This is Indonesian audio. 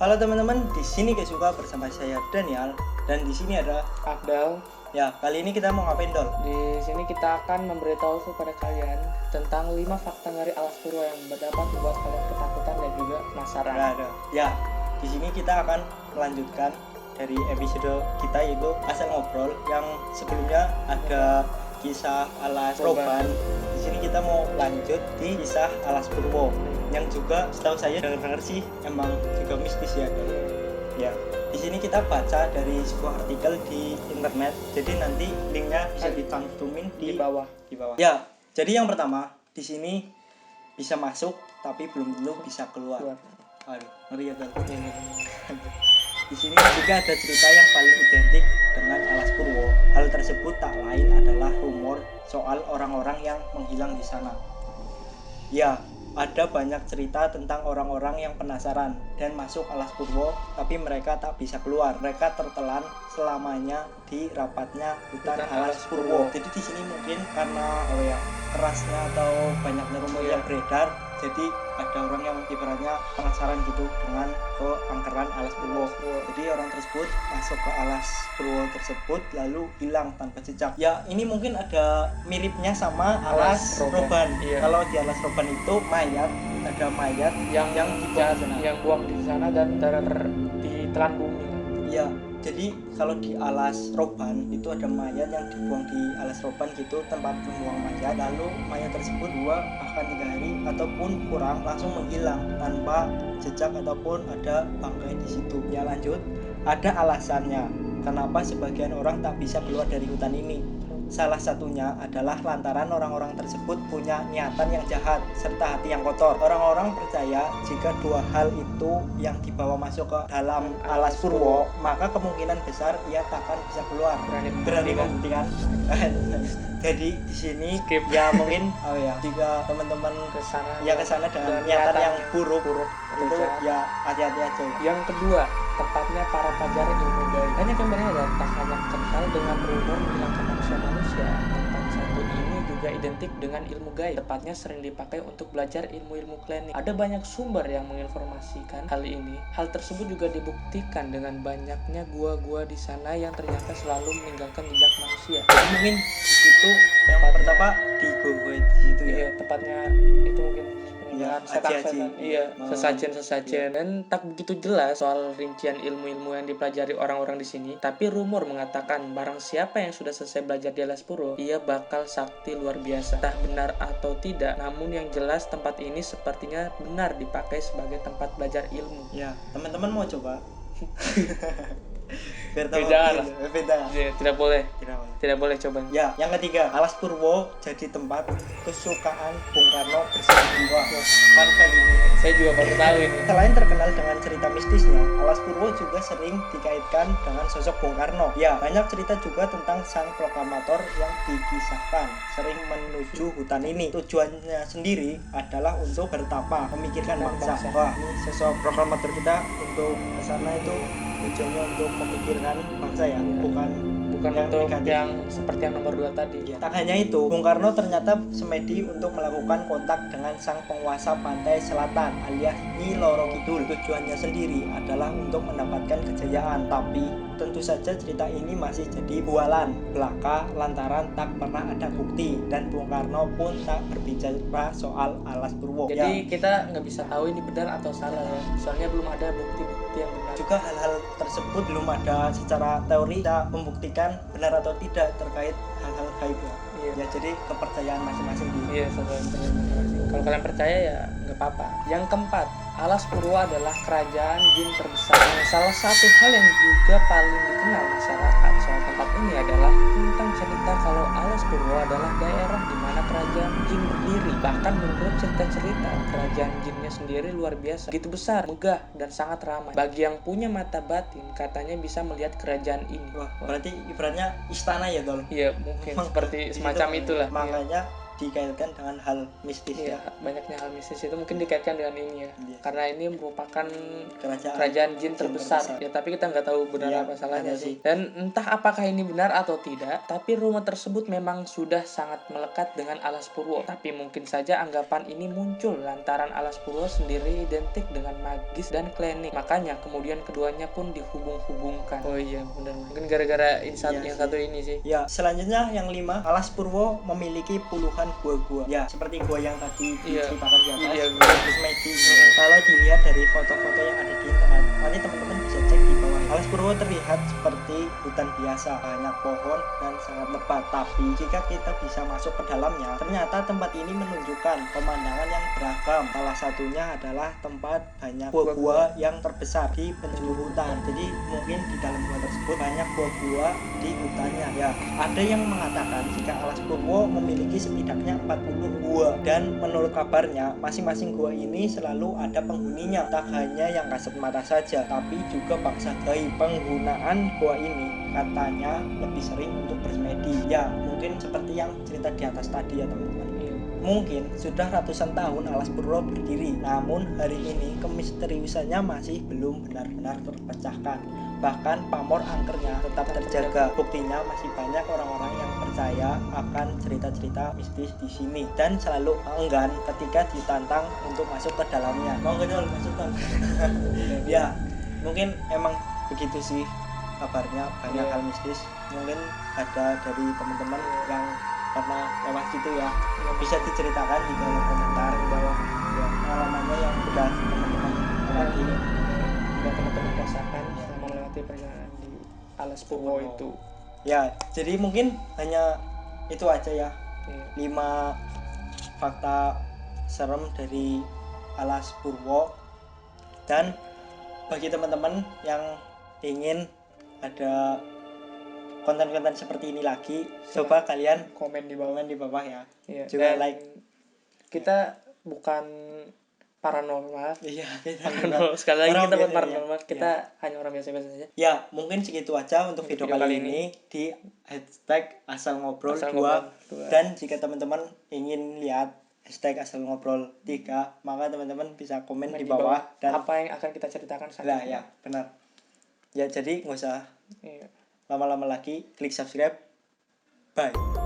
Halo teman-teman, di sini Kesuka bersama saya Daniel dan di sini ada Abdal. ya. Kali ini kita mau ngapain, Dol? Di sini kita akan memberitahu kepada kalian tentang 5 fakta dari alas purwo yang dapat membuat kalian ketakutan dan juga penasaran. Ya, di sini kita akan melanjutkan dari episode kita yaitu Asal Ngobrol yang sebelumnya ada kisah alas Roban. Di sini kita mau lanjut di kisah alas Purwo yang juga setahu saya dengar sih emang juga mistis ya. Ya, di sini kita baca dari sebuah artikel di internet. Jadi nanti linknya bisa dicantumin di bawah. Ya, jadi yang pertama di sini bisa masuk tapi belum tentu bisa keluar. Aduh, ngeri ya, Bel. Di sini juga ada cerita yang paling identik dengan alas Purwo. Hal tersebut tak lain adalah rumor soal orang-orang yang menghilang di sana. Ya, ada banyak cerita tentang orang-orang yang penasaran dan masuk alas Purwo, tapi mereka tak bisa keluar. Mereka tertelan selamanya di rapatnya hutan alas Purwo. Jadi di sini mungkin karena kerasnya atau banyaknya rumor yang beredar, jadi ada orang yang ibaratnya penasaran gitu dengan keangkeran alas Purwo. Jadi orang tersebut masuk ke alas Purwo tersebut lalu hilang tanpa jejak. Ya, ini mungkin ada miripnya sama alas Roban. Iya. Kalau di alas Roban itu ada mayat yang buang di sana dan ditelan bumi. Iya. Jadi kalau di alas Roban itu ada mayat yang dibuang di alas Roban gitu, tempat membuang mayat. Lalu mayat tersebut 2 bahkan 3 hari ataupun kurang langsung menghilang tanpa jejak ataupun ada bangkai di situ. Ya, lanjut. Ada alasannya kenapa sebagian orang tak bisa keluar dari hutan ini. Salah satunya adalah lantaran orang-orang tersebut punya niatan yang jahat serta hati yang kotor. Orang-orang percaya jika 2 hal itu yang dibawa masuk ke dalam alas Purwo, maka kemungkinan besar ia takkan bisa keluar. Berani membuktikan. Jadi di sini ya mungkin jika teman-teman kesana dengan niatan yang buruk itu ya hati-hati aja. Yang kedua, tepatnya para pelajar ilmu gaib. Banyak yang berada tak hanya kental dengan rumor menghilangkan manusia. Tempat satu ini juga identik dengan ilmu gaib. Tepatnya sering dipakai untuk belajar ilmu-ilmu klinik. Ada banyak sumber yang menginformasikan hal ini. Hal tersebut juga dibuktikan dengan banyaknya gua-gua di sana yang ternyata selalu meninggalkan jejak manusia. Jadi mungkin di situ yang pertama di gua itu ya. Iya, tepatnya itu mungkin setan-setan. Iya, sesajen-sesajen. Dan tak begitu jelas soal rincian ilmu-ilmu yang dipelajari orang-orang di sini. Tapi rumor mengatakan barang siapa yang sudah selesai belajar di alas Purwo, ia bakal sakti luar biasa. Entah benar atau tidak, namun yang jelas tempat ini sepertinya benar dipakai sebagai tempat belajar ilmu. Ya, teman-teman mau coba? Beda. Ya, tidak boleh coba. Ya, yang ketiga, alas Purwo jadi tempat kesukaan Bung Karno bersembunyi. Wah, fun fact ini. Saya juga baru tahu ini. Selain terkenal dengan cerita mistisnya, alas Purwo juga sering dikaitkan dengan sosok Bung Karno. Ya, banyak cerita juga tentang sang proklamator yang dikisahkan sering menuju hutan ini. Tujuannya sendiri adalah untuk bertapa, memikirkan bangsa. Wah, ini sosok proklamator kita untuk kesana itu tujuannya untuk memikirkan bangsa ya, bukan yang untuk negatif. yang seperti yang nomor 2 tadi. Ya, tak hanya itu, Bung Karno ternyata semedi untuk melakukan kontak dengan sang penguasa pantai selatan alias Nyi Loro Kidul. Tujuannya sendiri adalah untuk mendapatkan kejayaan, tapi tentu saja cerita ini masih jadi bualan belaka lantaran tak pernah ada bukti dan Bung Karno pun tak berbicara soal alas Purwo. Jadi kita nggak bisa tahu ini benar atau salah ya, soalnya belum ada bukti-bukti yang benar. Juga hal-hal tersebut belum ada secara teori bisa membuktikan benar atau tidak terkait hal-hal gaib ya. Iya. Ya, jadi kepercayaan masing-masing gitu. Iya, masing-masing. Kalau kalian percaya ya nggak apa-apa. Yang keempat, alas Purwo adalah kerajaan jin terbesar. Salah satu hal yang juga paling dikenal masyarakat soal tempat ini adalah tentang cerita kalau alas Purwo adalah daerah di mana kerajaan jin berdiri. Bahkan menurut cerita-cerita, kerajaan jinnya sendiri luar biasa, begitu besar, megah, dan sangat ramai. Bagi yang punya mata batin, katanya bisa melihat kerajaan ini. Wah, berarti ibaratnya istana ya, Dol? Iya, mungkin seperti semacam itulah. Makanya dikaitkan dengan hal mistis Iya, banyaknya hal mistis itu mungkin dikaitkan dengan ini ya. Iya. Karena ini merupakan kerajaan kerajaan jin terbesar. Ya, tapi kita nggak tahu benar Iya, apa salahnya ada sih. sih. Dan entah apakah ini benar atau tidak, tapi rumor tersebut memang sudah sangat melekat dengan Alas Purwo. Tapi mungkin saja anggapan ini muncul lantaran Alas Purwo sendiri identik dengan magis dan klinik. Makanya kemudian keduanya pun dihubung-hubungkan. Oh iya, benar. Mungkin gara-gara Iya yang sih. satu ini sih. Ya, selanjutnya yang 5, Alas Purwo memiliki puluhan gua-gua. Ya, seperti gua yang tadi Iya. diceritakan di atas. Iya, Bagus Magic. Kalau dilihat dari foto-foto yang ada di internet, nanti teman-teman bisa cek di bawah. Alas Purwo terlihat seperti hutan biasa, banyak pohon dan sangat lebat. Tapi jika kita bisa masuk ke dalamnya, ternyata tempat ini menunjukkan pemandangan yang beragam. Salah satunya adalah tempat banyak gua-gua yang terbesar di penjuru hutan. Jadi mungkin di dalam gua tersebut banyak gua-gua di hutannya. Ya, ada yang mengatakan jika Alas Purwo memiliki setidaknya 40 gua, dan menurut kabarnya masing-masing gua ini selalu ada penghuninya. Tak hanya yang kasat mata saja, tapi juga bangsa gaib. Penggunaan gua ini katanya lebih sering untuk bersemedi. Ya, mungkin seperti yang cerita di atas tadi ya teman-teman. Mungkin sudah ratusan tahun Alas Purwo berdiri, namun hari ini kemisteriusannya masih belum benar-benar terpecahkan. Bahkan pamor angkernya tetap terjaga. Buktinya masih banyak orang-orang yang percaya akan cerita-cerita mistis di sini dan selalu enggan ketika ditantang untuk masuk ke dalamnya. Mau nggak Dol? Masuk Dol. Ya, mungkin emang begitu sih kabarnya, banyak hal mistis. Mungkin ada dari teman-teman yang pernah lewat gitu ya, bisa diceritakan di kolom komentar di bawah ya, pengalamannya yang udah teman-teman lewati, Udah teman-teman rasakan selama melewati perjalanan di Alas Purwo itu. ya. Jadi mungkin hanya itu aja ya, Iya. 5 fakta serem dari Alas Purwo. Dan bagi teman-teman yang ingin ada konten-konten seperti ini lagi, coba kalian Komen di komen di bawah ya. Iya. Juga Dan like. kita bukan paranormal. Iya, Paranormal. Sekali lagi orang kita bukan biasa, paranormal. ya. Kita hanya orang biasa-biasa saja. Ya, mungkin segitu aja untuk video kali ini di hashtag asal ngobrol 2. Dan jika teman-teman ingin lihat hashtag asal ngobrol 3, maka teman-teman bisa komen di bawah dan apa yang akan kita ceritakan lah ya, benar. Ya, jadi nggak usah lama-lama lagi, klik subscribe. Bye.